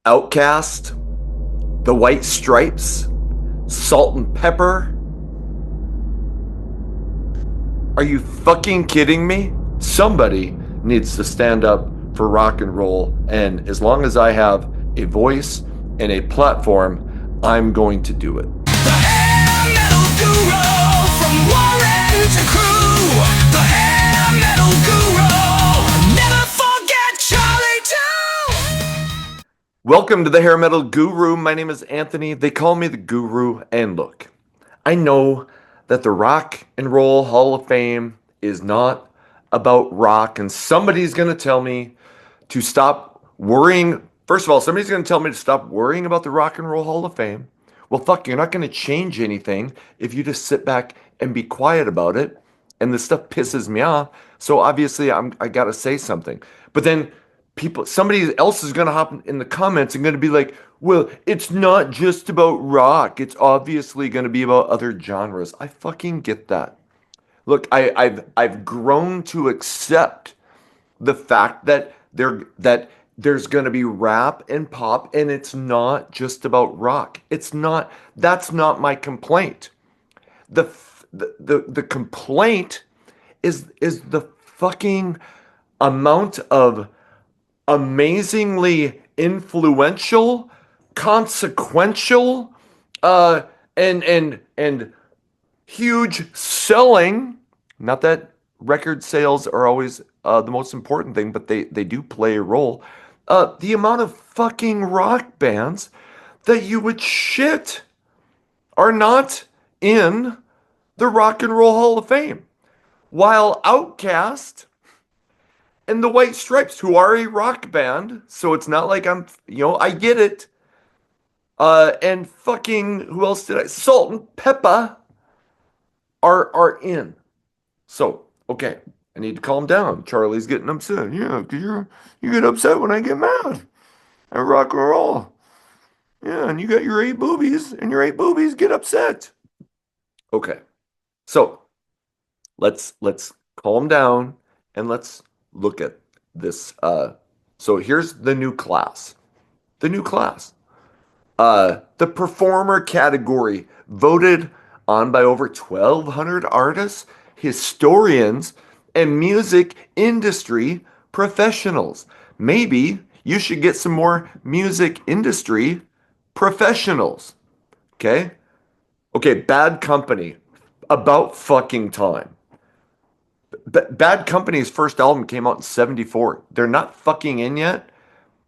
Outcast, the White Stripes, Salt and Pepper. Are you fucking kidding me? Somebody needs to stand up for rock and roll, and as long as I have a voice and a platform, I'm going to do it. The hair metal guru from Warren to Crew. The hair metal guru. Never forget Charlie too. Welcome to the Hair Metal Guru. My name is Anthony. They call me the Guru. And look, I know that the Rock and Roll Hall of Fame is not about rock, and somebody's going to tell me to stop worrying. First of all, somebody's going to tell me to stop worrying about the Rock and Roll Hall of Fame. Well, fuck, you're not going to change anything if you just sit back and be quiet about it. And this stuff pisses me off. So obviously, I got to say something. But then somebody else is going to hop in the comments and going to be like, well, it's not just about rock. It's obviously going to be about other genres. I fucking get that. Look, I've grown to accept the fact that there's going to be rap and pop, and it's not just about rock. It's not. That's not my complaint. The complaint is the fucking amount of amazingly influential, consequential, and huge selling. Not that record sales are always the most important thing, but they do play a role. The amount of fucking rock bands that you would shit are not in the Rock and Roll Hall of Fame, while Outkast and the White Stripes, who are a rock band, so it's not like I get it. And fucking, who else did I? Salt and Peppa are in. So, okay, I need to calm down. Charlie's getting upset. Yeah, because you get upset when I get mad at rock and roll. Yeah, and you got your eight boobies, and your eight boobies get upset. Okay, so let's calm down and let's look at this. So here's the new class. The new class. The performer category, voted on by over 1,200 artists, historians, and music industry professionals. Maybe you should get some more music industry professionals. Okay? Okay, Bad Company. About fucking time. Bad Company's first album came out in 74. They're not fucking in yet.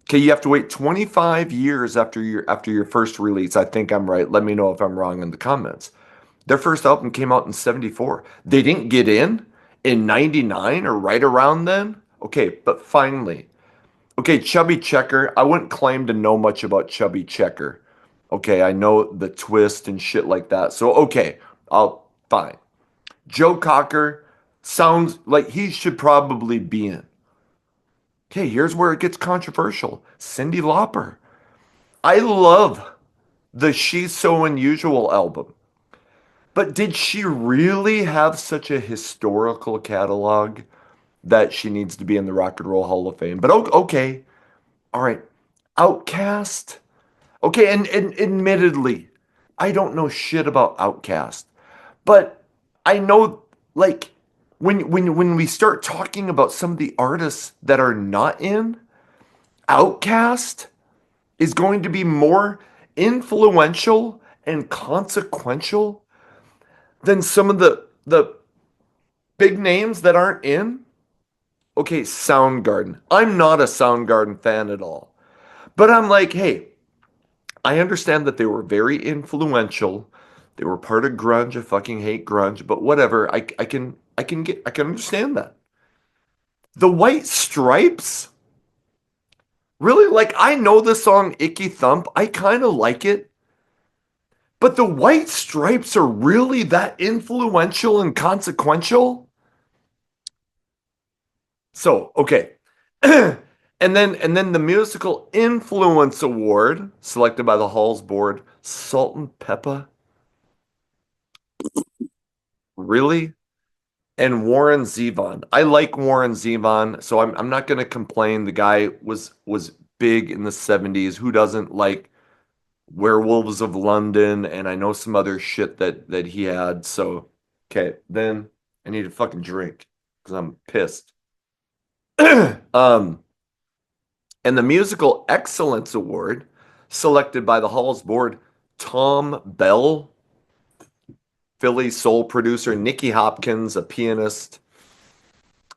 Okay, you have to wait 25 years after your first release. I think I'm right. Let me know if I'm wrong in the comments. Their first album came out in 74. They didn't get in 99 or right around then. Okay, but finally. Okay, Chubby Checker. I wouldn't claim to know much about Chubby Checker. Okay, I know the twist and shit like that. So okay, I'll fine. Joe Cocker sounds like he should probably be in. Okay, here's where it gets controversial. Cyndi Lauper. I love the She's So Unusual album. But did she really have such a historical catalog that she needs to be in the Rock and Roll Hall of Fame? But okay, all right. Outcast. Okay, and admittedly, I don't know shit about Outcast. But I know, like, when we start talking about some of the artists that are not in, Outcast is going to be more influential and consequential than some of the big names that aren't in. Okay, Soundgarden. I'm not a Soundgarden fan at all. But I'm like, hey, I understand that they were very influential. They were part of grunge. I fucking hate grunge, but whatever. I can understand that. The White Stripes? Really? Like, I know the song Icky Thump. I kind of like it. But the White Stripes are really that influential and consequential? So, okay. and then the musical influence award selected by the Halls board, Salt and Peppa. Really? And Warren Zevon. I like Warren Zevon, so I'm not going to complain. The guy was big in the 70s. Who doesn't like Werewolves of London? And I know some other shit that he had. So, okay, then I need a fucking drink because I'm pissed. Um, and the Musical Excellence Award, selected by the Hall's board, Tom Bell, Philly soul producer, Nicky Hopkins, a pianist,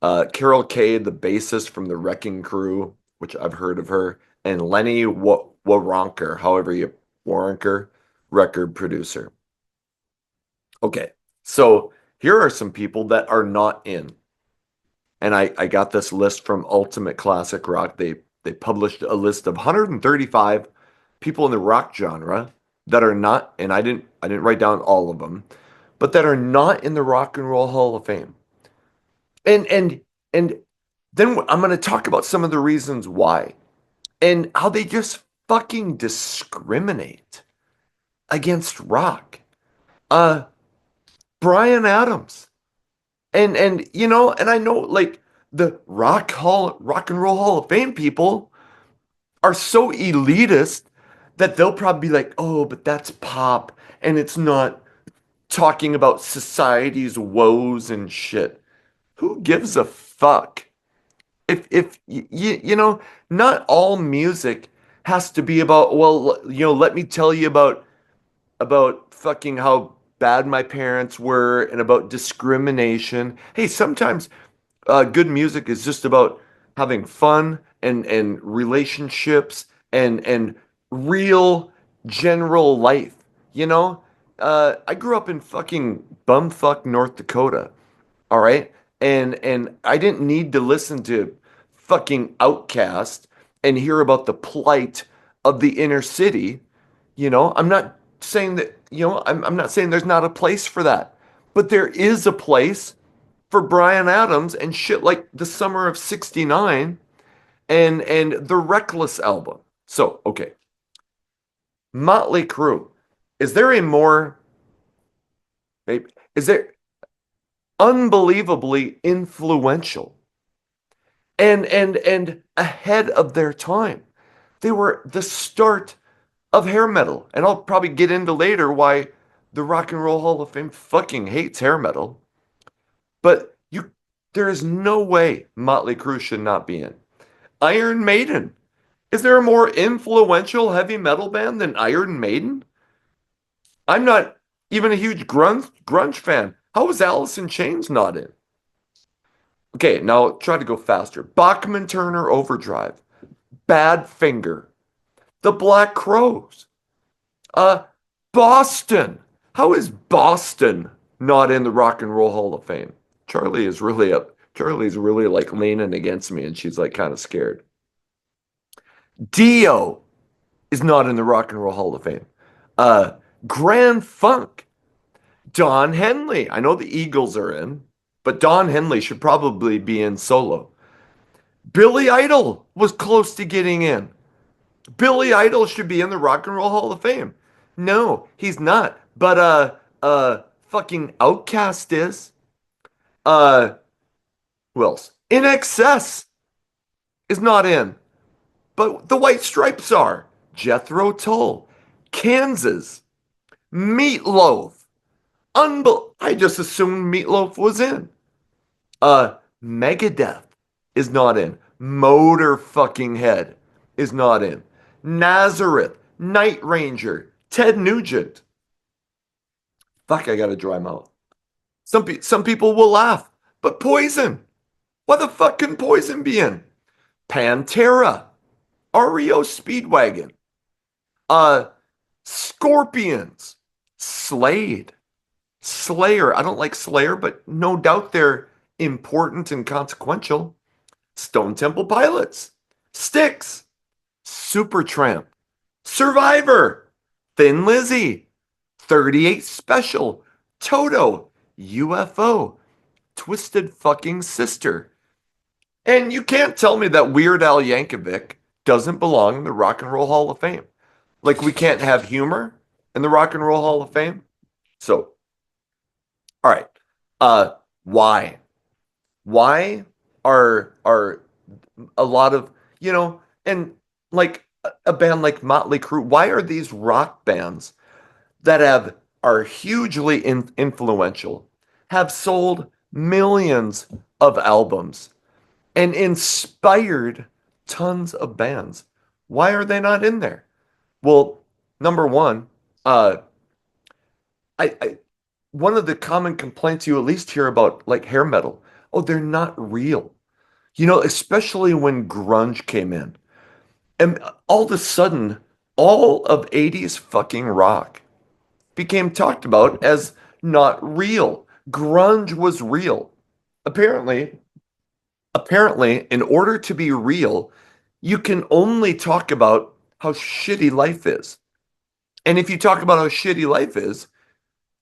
Carol Kay, the bassist from the Wrecking Crew, which I've heard of her, and Lenny Waronker, however you Waronker, record producer. Okay, so here are some people that are not in, and I got this list from Ultimate Classic Rock. They published a list of 135 people in the rock genre that are not, and I didn't write down all of them, but that are not in the Rock and Roll Hall of Fame. And then I'm going to talk about some of the reasons why and how they just fucking discriminate against rock. Uh Brian Adams. And you know, and I know like the Rock and Roll Hall of Fame people are so elitist that they'll probably be like, "Oh, but that's pop and it's not talking about society's woes and shit." Who gives a fuck? If you know, not all music has to be about, well, you know, let me tell you about fucking how bad my parents were and about discrimination. Hey, sometimes good music is just about having fun and relationships and real general life. You know, I grew up in fucking bumfuck North Dakota. All right. And I didn't need to listen to fucking Outcast and hear about the plight of the inner city. You know, I'm not saying that, you know, I'm not saying there's not a place for that. But there is a place for Brian Adams and shit like The Summer of '69 and the Reckless album. So, okay. Motley Crue. Is there a more maybe is there unbelievably influential and ahead of their time. They were the start of hair metal. And I'll probably get into later why the Rock and Roll Hall of Fame fucking hates hair metal. But there is no way Motley Crue should not be in. Iron Maiden. Is there a more influential heavy metal band than Iron Maiden? I'm not even a huge grunge fan. How is Alice in Chains not in? Okay, now try to go faster. Bachman Turner Overdrive, Badfinger, The Black Crows, uh, Boston. How is Boston not in the Rock and Roll Hall of Fame? Charlie is really up. Charlie's really like leaning against me, and she's like kind of scared. Dio is not in the Rock and Roll Hall of Fame. Uh, Grand Funk, Don Henley. I know the Eagles are in, but Don Henley should probably be in solo. Billy Idol was close to getting in. Billy Idol should be in the Rock and Roll Hall of Fame. No, he's not. But fucking Outcast is. Uh who else? In Excess is not in. But the White Stripes are. Jethro Tull, Kansas, Meatloaf. I just assumed Meatloaf was in. Megadeth is not in. Motor fucking Head is not in. Nazareth, Night Ranger, Ted Nugent. Fuck, I got a dry mouth. Some people will laugh, but Poison. Why the fuck can Poison be in? Pantera, REO Speedwagon, uh, Scorpions, Slade, Slayer. I don't like Slayer, but no doubt they're important and consequential. Stone Temple Pilots, Styx, Supertramp, Survivor, Thin Lizzy, 38 Special, Toto, UFO, Twisted Fucking Sister. And you can't tell me that Weird Al Yankovic doesn't belong in the Rock and Roll Hall of Fame. Like we can't have humor in the Rock and Roll Hall of Fame. So, all right. Uh why? Why are a lot of, you know, and like a band like Motley Crue, why are these rock bands that have are hugely influential, have sold millions of albums and inspired tons of bands? Why are they not in there? Well, number one, uh, I one of the common complaints you at least hear about like hair metal, oh, they're not real. You know, especially when grunge came in. And all of a sudden, all of 80s fucking rock became talked about as not real. Grunge was real. Apparently, apparently, in order to be real, you can only talk about how shitty life is. And if you talk about how shitty life is,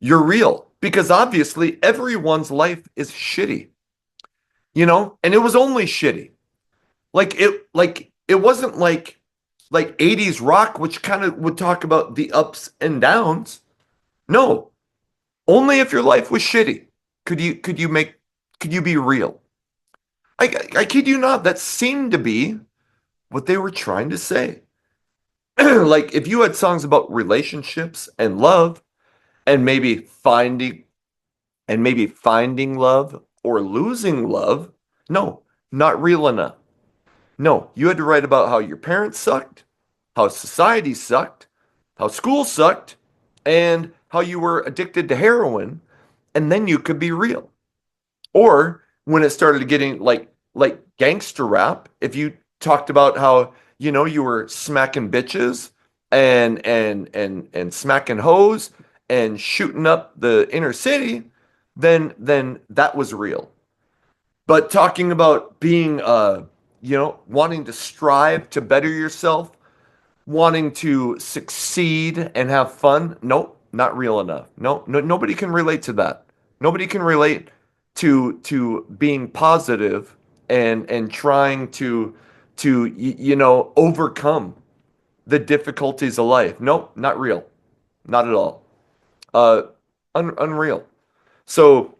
you're real. Because obviously everyone's life is shitty, you know? And it was only shitty. Like it wasn't like 80s rock, which kind of would talk about the ups and downs. No, only if your life was shitty could you be real. I kid you not, that seemed to be what they were trying to say. Like if you had songs about relationships and love and maybe finding love or losing love, no, not real enough. No, you had to write about how your parents sucked, how society sucked, how school sucked, and how you were addicted to heroin, and then you could be real. Or when it started getting like gangster rap, if you talked about how, you know, you were smacking bitches and smacking hoes and shooting up the inner city, then that was real. But talking about being you know, wanting to strive to better yourself, wanting to succeed and have fun, nope, not real enough. No, nobody can relate to that. Nobody can relate to being positive and trying to you know, overcome the difficulties of life. Nope, not real. Not at all. Uh unreal. So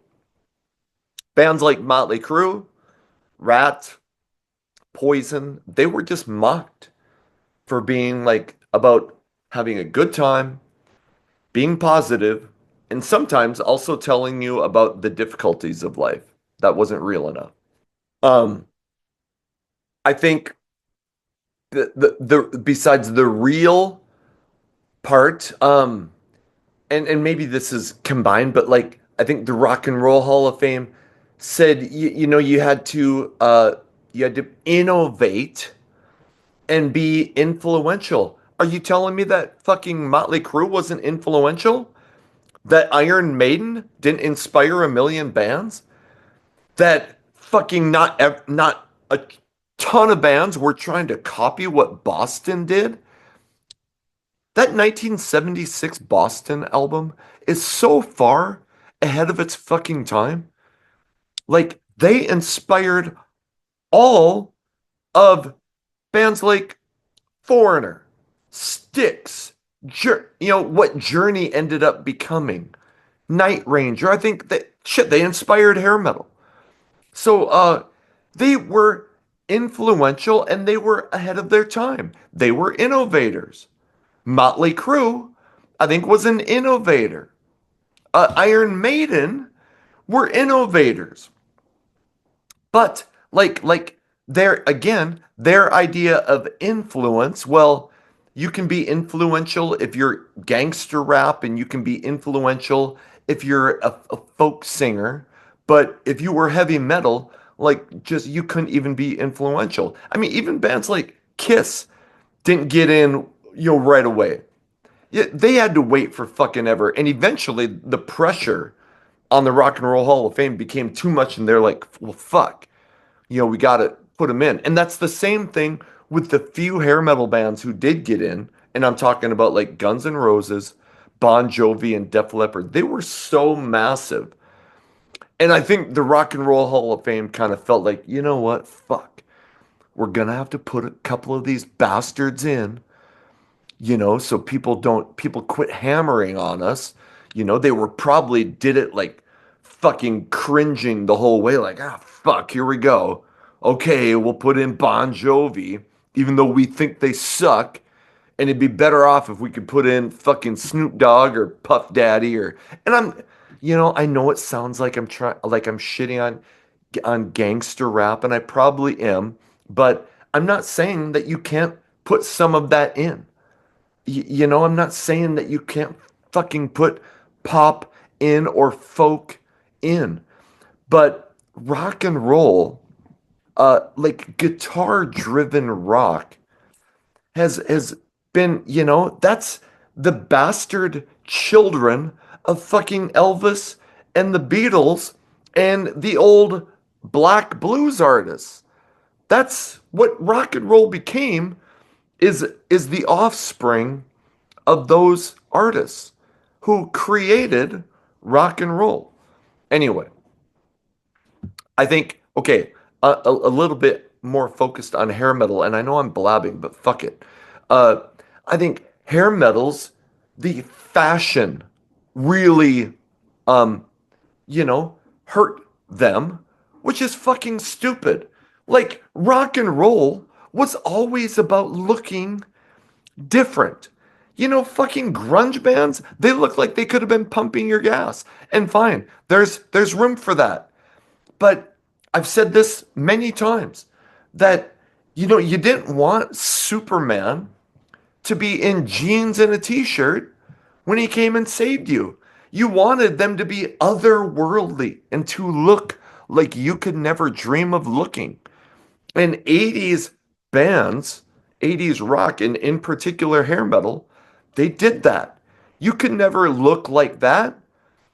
bands like Motley Crue, Rat, Poison, they were just mocked for being like about having a good time, being positive, and sometimes also telling you about the difficulties of life. That wasn't real enough. Um, I think the besides the real part, and maybe this is combined, but like I think the Rock and Roll Hall of Fame said you know you had to innovate and be influential. Are you telling me that fucking Motley Crue wasn't influential? That Iron Maiden didn't inspire a million bands? That fucking not a ton of bands were trying to copy what Boston did? That 1976 Boston album is so far ahead of its fucking time. Like they inspired all of bands like Foreigner, Styx, you know, what Journey ended up becoming. Night Ranger. I think that shit, they inspired hair metal. So they were influential and they were ahead of their time. They were innovators. Motley Crue, I think, was an innovator. Iron Maiden were innovators. But like their idea of influence, well, you can be influential if you're gangster rap and you can be influential if you're a folk singer, but if you were heavy metal, like just you couldn't even be influential. I mean, even bands like Kiss didn't get in, you know, right away. Yeah, they had to wait for fucking ever, and eventually the pressure on the Rock and Roll Hall of Fame became too much, and they're like, well, fuck, you know, we got to put them in. And that's the same thing with the few hair metal bands who did get in. And I'm talking about like Guns N' Roses, Bon Jovi, and Def Leppard. They were so massive. And I think the Rock and Roll Hall of Fame kind of felt like, you know what? Fuck. We're going to have to put a couple of these bastards in, you know, so people quit hammering on us. You know, they were probably did it like fucking cringing the whole way, like, ah, fuck, here we go. Okay, we'll put in Bon Jovi even though we think they suck. And it'd be better off if we could put in fucking Snoop Dogg or Puff Daddy or and I know it sounds like I'm trying like I'm shitting on gangster rap, and I probably am, but I'm not saying that you can't put some of that in. I'm not saying that you can't fucking put pop in or folk in, but rock and roll, like guitar driven rock has been, that's the bastard children of fucking Elvis and the Beatles and the old black blues artists. That's what rock and roll became is the offspring of those artists who created rock and roll. Anyway, I think, okay, a little bit more focused on hair metal, and I know I'm blabbing, but fuck it. Uh, I think hair metals, the fashion really, um, hurt them, which is fucking stupid. Like, rock and roll was always about looking different. Fucking grunge bands, they look like they could have been pumping your gas. And fine, there's room for that. But I've said this many times that, you didn't want Superman to be in jeans and a t-shirt when he came and saved you. You wanted them to be otherworldly and to look like you could never dream of looking. And 80s bands, 80s rock, and in particular hair metal, they did that. You could never look like that.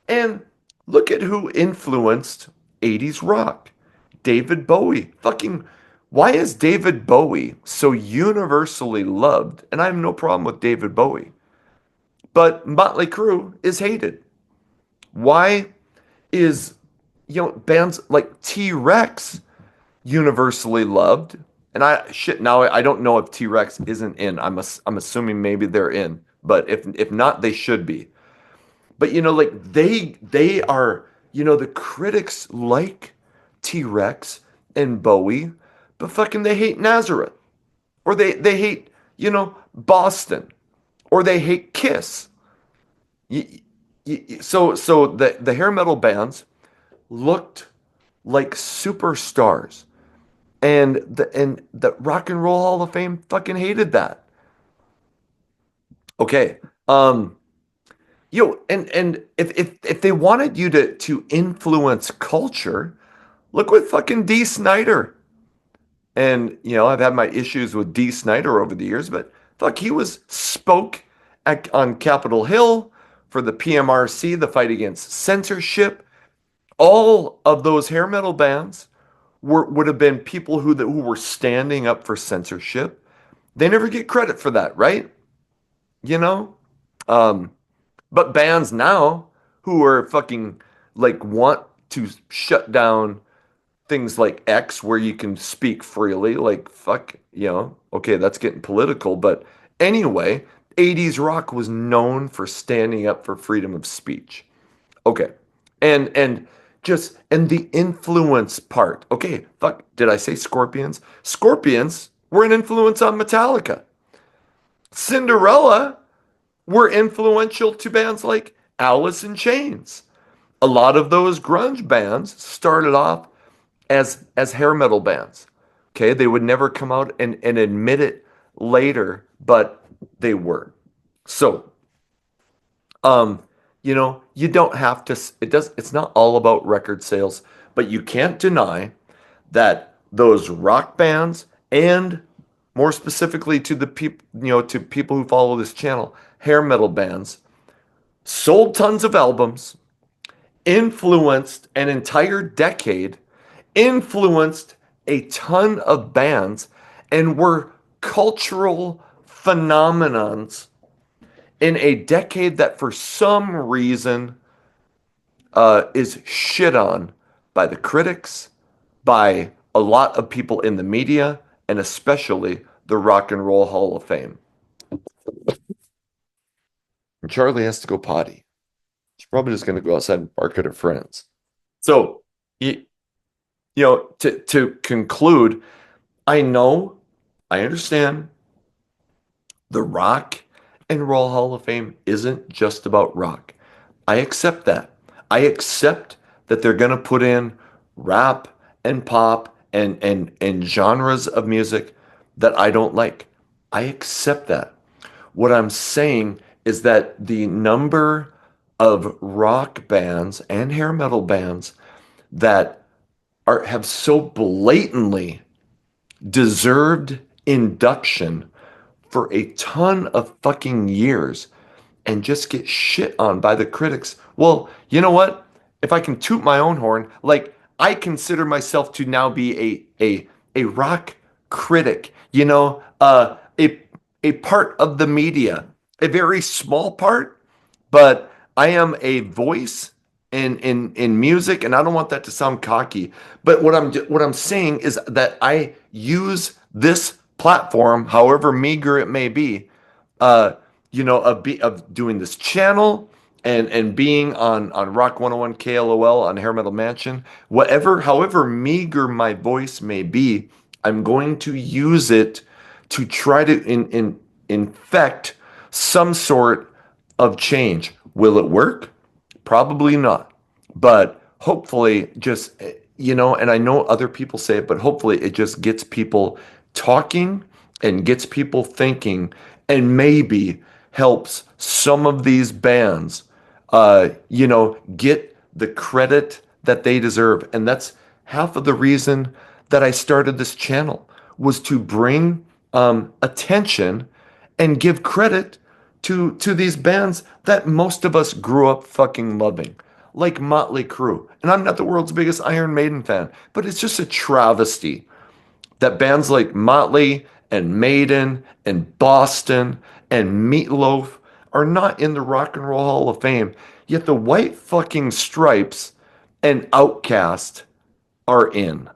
And look at who influenced 80s rock. David Bowie. Fucking, why is David Bowie so universally loved? And I have no problem with David Bowie. But Motley Crue is hated. Why is, bands like T-Rex universally loved? And now I don't know if T-Rex isn't in. I'm assuming maybe they're in. But if not, they should be. But like they are, the critics like T-Rex and Bowie, but fucking they hate Nazareth. Or they hate, Boston. Or they hate Kiss. So the hair metal bands looked like superstars. And the Rock and Roll Hall of Fame fucking hated that. Okay. And if they wanted you to influence culture, look what fucking D. Snyder. And I've had my issues with D. Snyder over the years, but fuck, he spoke on Capitol Hill for the PMRC, the fight against censorship. All of those hair metal bands would have been people who were standing up for censorship. They never get credit for that, right? You know? Um, But bands now who are fucking like want to shut down things like X where you can speak freely, like fuck, okay, that's getting political, but anyway, 80s rock was known for standing up for freedom of speech. Okay. And the influence part. Okay, fuck, did I say Scorpions? Scorpions were an influence on Metallica. Cinderella were influential to bands like Alice in Chains. A lot of those grunge bands started off as hair metal bands. Okay, they would never come out and admit it later, but they were. So, you don't have to, it's not all about record sales, but you can't deny that those rock bands and more specifically to the people, to people who follow this channel, hair metal bands sold tons of albums, influenced an entire decade, influenced a ton of bands, and were cultural phenomenons in a decade that for some reason is shit on by the critics, by a lot of people in the media, and especially the Rock and Roll Hall of Fame. And Charlie has to go potty. She's probably just going to go outside and bark at her friends. So, to conclude, I know I understand the Rock and Roll Hall of Fame isn't just about rock. I accept that. I accept that they're going to put in rap and pop and genres of music that I don't like. I accept that. What I'm saying is that the number of rock bands and hair metal bands that are have so blatantly deserved induction for a ton of fucking years and just get shit on by the critics. Well, you know what? If I can toot my own horn, like I consider myself to now be a rock critic, a part of the media, a very small part, but I am a voice in music, and I don't want that to sound cocky. But what I'm saying is that I use this platform, however meager it may be, uh, of doing this channel and being on Rock 101 KLOL on Hair Metal Mansion, however meager my voice may be, I'm going to use it to try to infect some sort of change. Will it work? Probably not. But hopefully, and I know other people say it, but hopefully it just gets people talking and gets people thinking and maybe helps some of these bands, get the credit that they deserve. And that's half of the reason that I started this channel was to bring attention and give credit to these bands that most of us grew up fucking loving, like Motley Crue. And I'm not the world's biggest Iron Maiden fan, but it's just a travesty that bands like Motley and Maiden and Boston and Meatloaf are not in the Rock and Roll Hall of Fame, yet the White fucking Stripes and Outkast are in.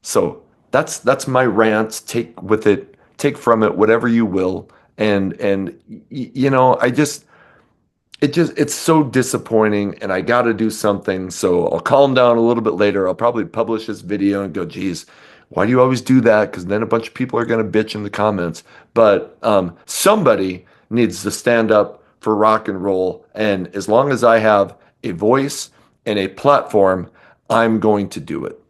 So that's my rant. Take from it whatever you will. I just it's so disappointing, and I got to do something. So I'll calm down a little bit later. I'll probably publish this video and go, geez, why do you always do that? Because then a bunch of people are going to bitch in the comments. But somebody needs to stand up for rock and roll. And as long as I have a voice and a platform, I'm going to do it.